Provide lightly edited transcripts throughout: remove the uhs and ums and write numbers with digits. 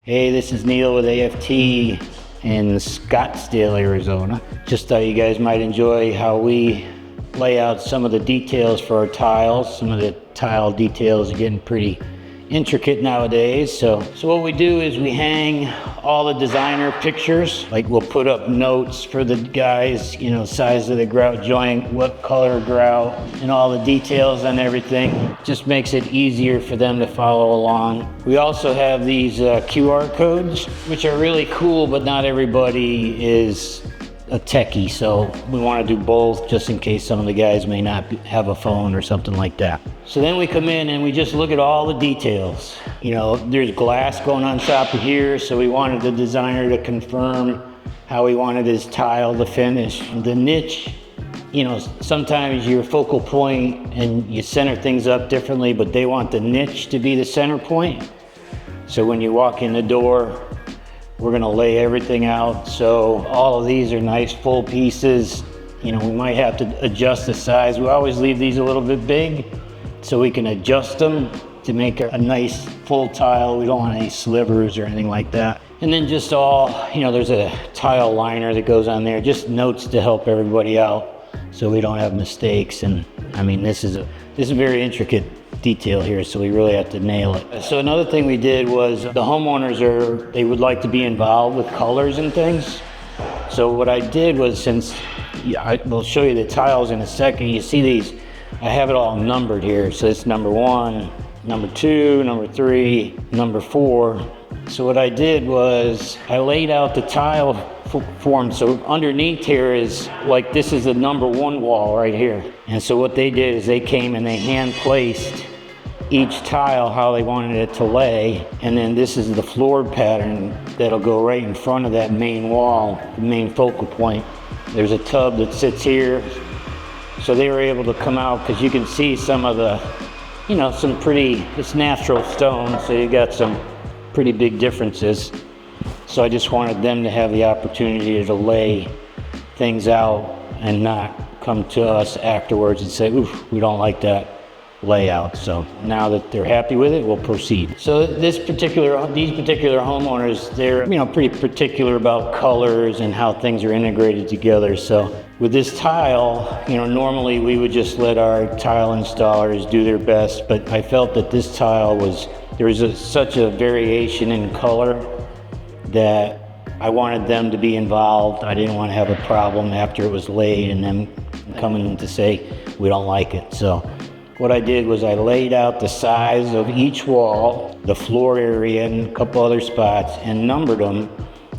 Hey, this is Neil with AFT in Scottsdale, Arizona. Just thought you guys might enjoy how we lay out some of the details for our tiles. Some of the tile details are getting pretty intricate nowadays. So what we do is we hang all the designer pictures. Like we'll put up notes for the guys, size of the grout joint, what color grout, and all the details on everything. Just makes it easier for them to follow along. We also have these QR codes, which are really cool, but not everybody is a techie, so we want to do both just in case some of the guys may not have a phone or something like that. So then we come in and we just look at all the details. There's glass going on top of here, so we wanted the designer to confirm how he wanted his tile to finish. The niche, sometimes your focal point and you center things up differently, but they want the niche to be the center point. So when you walk in the door, we're gonna lay everything out. So all of these are nice full pieces. We might have to adjust the size. We always leave these a little bit big so we can adjust them to make a nice full tile. We don't want any slivers or anything like that. And then just there's a tile liner that goes on there, just notes to help everybody out so we don't have mistakes. And this is a very intricate detail here, so we really have to nail it. So another thing we did was the homeowners they would like to be involved with colors and things. So what I did was, I will show you the tiles in a second. You see these, I have it all numbered here. So it's number 1, number 2, number 3, number 4. So what I did was I laid out the tile form. So underneath here is this is the number 1 wall right here. And so what they did is they came and they hand placed each tile how they wanted it to lay, and then this is the floor pattern that'll go right in front of that main wall, the main focal point. There's a tub that sits here, so they were able to come out because you can see some of the, it's natural stone, so you got some pretty big differences. So I just wanted them to have the opportunity to lay things out and not come to us afterwards and say, oof, we don't like that layout. So now that they're happy with it, we'll proceed. So these particular homeowners, they're pretty particular about colors and how things are integrated together. So with this tile, normally we would just let our tile installers do their best, but I felt that this tile there was such a variation in color that I wanted them to be involved. I didn't want to have a problem after it was laid and them coming to say we don't like it. So what I did was I laid out the size of each wall, the floor area, and a couple other spots, and numbered them.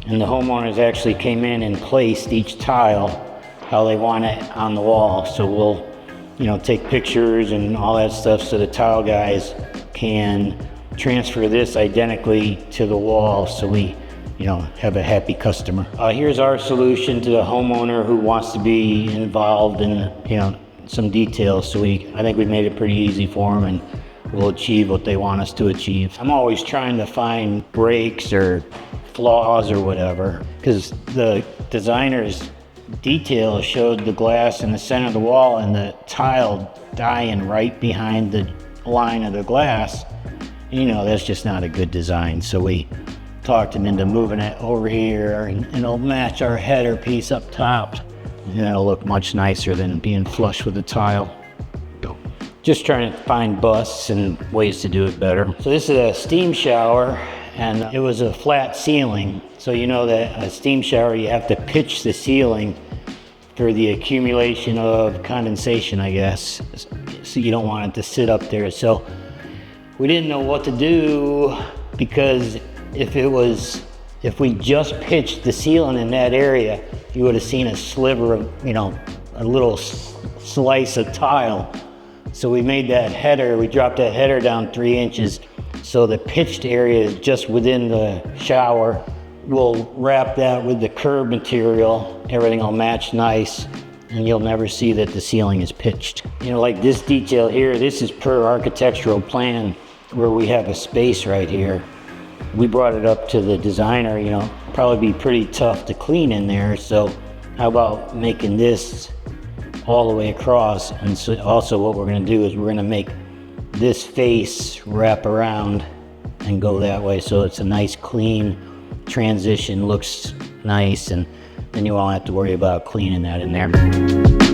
And the homeowners actually came in and placed each tile how they want it on the wall. So we'll, take pictures and all that stuff so the tile guys can transfer this identically to the wall so we, have a happy customer. Here's our solution to the homeowner who wants to be involved in, some details. So I think we made it pretty easy for them, and we'll achieve what they want us to achieve. I'm always trying to find breaks or flaws or whatever, because the designer's detail showed the glass in the center of the wall and the tile dying right behind the line of the glass. That's just not a good design. So we talked him into moving it over here, and it'll match our header piece up top. And it'll look much nicer than being flush with the tile. Just trying to find busts and ways to do it better. So this is a steam shower, and it was a flat ceiling. So that a steam shower, you have to pitch the ceiling for the accumulation of condensation, I guess. So you don't want it to sit up there. So we didn't know what to do, because if we just pitched the ceiling in that area, you would have seen a sliver of, a little slice of tile. So we made that header, we dropped that header down 3 inches. So the pitched area is just within the shower. We'll wrap that with the curb material. Everything will match nice, and you'll never see that the ceiling is pitched. Like this detail here, this is per architectural plan where we have a space right here. We brought it up to the designer, probably be pretty tough to clean in there. So how about making this all the way across? And so also what we're going to do is we're going to make this face wrap around and go that way, so it's a nice clean transition, looks nice, and then you won't have to worry about cleaning that in there.